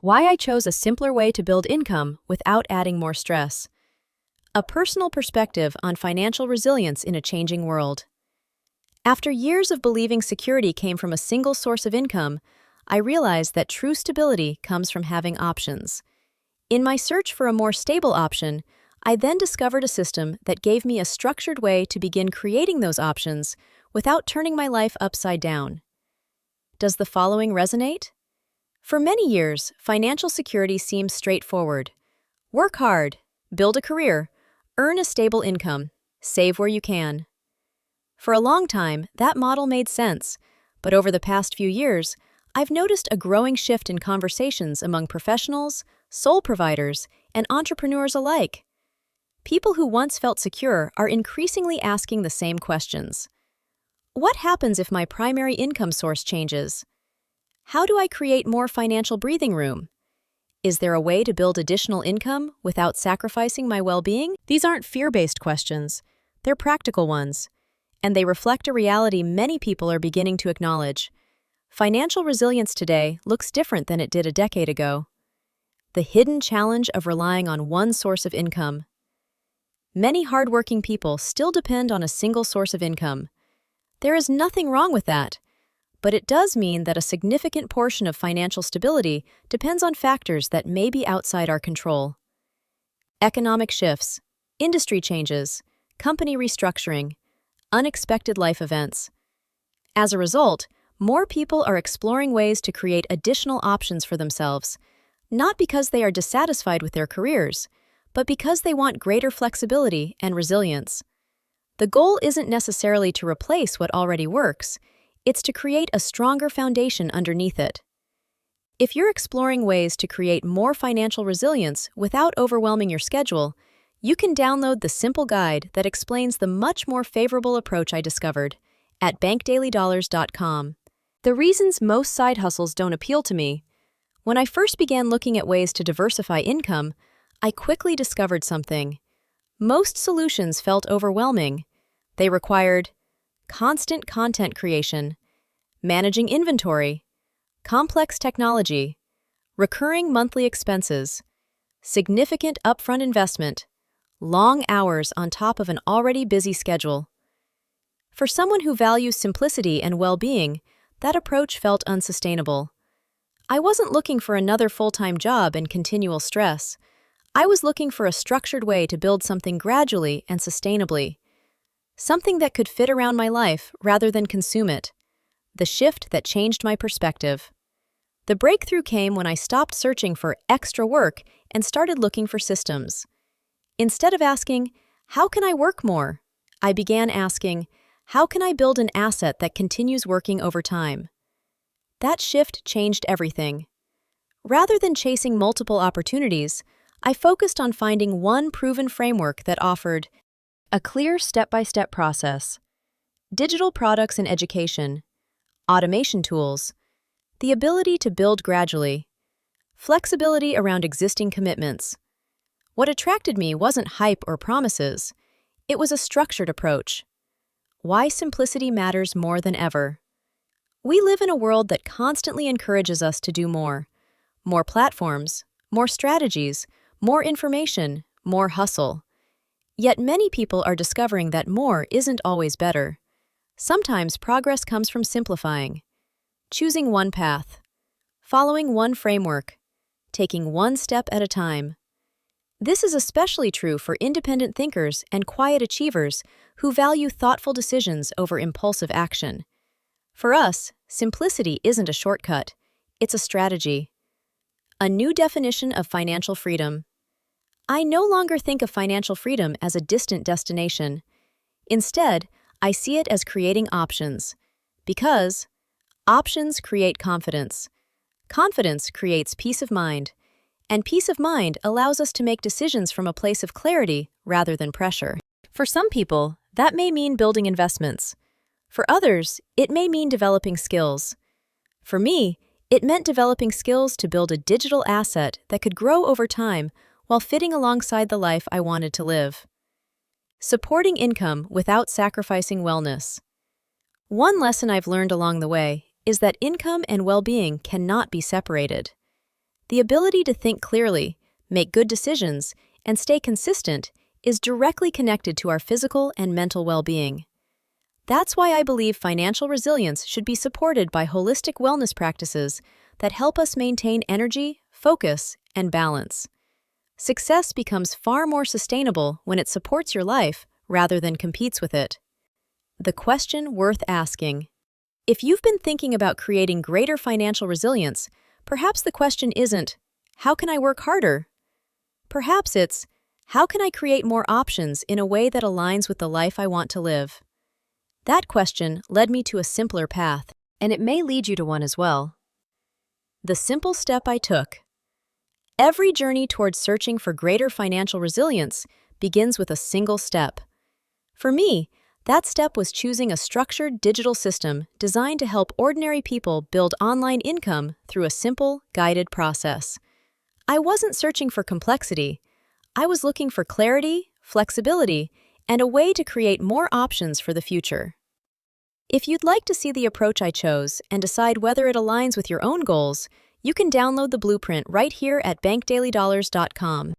Why I chose a simpler way to build income without adding more stress. A personal perspective on financial resilience in a changing world. After years of believing security came from a single source of income, I realized that true stability comes from having options. In my search for a more stable option, I then discovered a system that gave me a structured way to begin creating those options without turning my life upside down. Does the following resonate? For many years, financial security seems straightforward. Work hard, build a career, earn a stable income, save where you can. For a long time, that model made sense, but over the past few years, I've noticed a growing shift in conversations among professionals, sole providers, and entrepreneurs alike. People who once felt secure are increasingly asking the same questions. What happens if my primary income source changes? How do I create more financial breathing room? Is there a way to build additional income without sacrificing my well-being? These aren't fear-based questions. They're practical ones, and they reflect a reality many people are beginning to acknowledge. Financial resilience today looks different than it did a decade ago. The hidden challenge of relying on one source of income. Many hardworking people still depend on a single source of income. There is nothing wrong with that, but it does mean that a significant portion of financial stability depends on factors that may be outside our control. Economic shifts, industry changes, company restructuring, unexpected life events. As a result, more people are exploring ways to create additional options for themselves, not because they are dissatisfied with their careers, but because they want greater flexibility and resilience. The goal isn't necessarily to replace what already works, it's to create a stronger foundation underneath it. If you're exploring ways to create more financial resilience without overwhelming your schedule, you can download the simple guide that explains the much more favorable approach I discovered at bankdailydollars.com. The reasons most side hustles don't appeal to me. When I first began looking at ways to diversify income, I quickly discovered something. Most solutions felt overwhelming. They required constant content creation, managing inventory, complex technology, recurring monthly expenses, significant upfront investment, long hours on top of an already busy schedule. For someone who values simplicity and well-being, that approach felt unsustainable. I wasn't looking for another full-time job and continual stress. I was looking for a structured way to build something gradually and sustainably. Something that could fit around my life rather than consume it. The shift that changed my perspective. The breakthrough came when I stopped searching for extra work and started looking for systems. Instead of asking, how can I work more? I began asking, how can I build an asset that continues working over time? That shift changed everything. Rather than chasing multiple opportunities, I focused on finding one proven framework that offered a clear step-by-step process, digital products and education, automation tools, the ability to build gradually, flexibility around existing commitments. What attracted me wasn't hype or promises, it was a structured approach. Why simplicity matters more than ever. We live in a world that constantly encourages us to do more. More platforms, more strategies, more information, more hustle. Yet many people are discovering that more isn't always better. Sometimes progress comes from simplifying, choosing one path, following one framework, taking one step at a time. This is especially true for independent thinkers and quiet achievers who value thoughtful decisions over impulsive action. For us, simplicity isn't a shortcut, it's a strategy. A new definition of financial freedom. I no longer think of financial freedom as a distant destination. Instead, I see it as creating options. Because options create confidence. Confidence creates peace of mind. And peace of mind allows us to make decisions from a place of clarity rather than pressure. For some people, that may mean building investments. For others, it may mean developing skills. For me, it meant developing skills to build a digital asset that could grow over time while fitting alongside the life I wanted to live. Supporting income without sacrificing wellness. One lesson I've learned along the way is that income and well-being cannot be separated. The ability to think clearly, make good decisions, and stay consistent is directly connected to our physical and mental well-being. That's why I believe financial resilience should be supported by holistic wellness practices that help us maintain energy, focus, and balance. Success becomes far more sustainable when it supports your life rather than competes with it. The question worth asking. If you've been thinking about creating greater financial resilience, perhaps the question isn't, how can I work harder? Perhaps it's, how can I create more options in a way that aligns with the life I want to live? That question led me to a simpler path, and it may lead you to one as well. The simple step I took. Every journey towards searching for greater financial resilience begins with a single step. For me, that step was choosing a structured digital system designed to help ordinary people build online income through a simple, guided process. I wasn't searching for complexity. I was looking for clarity, flexibility, and a way to create more options for the future. If you'd like to see the approach I chose and decide whether it aligns with your own goals, you can download the blueprint right here at bankdailydollars.com.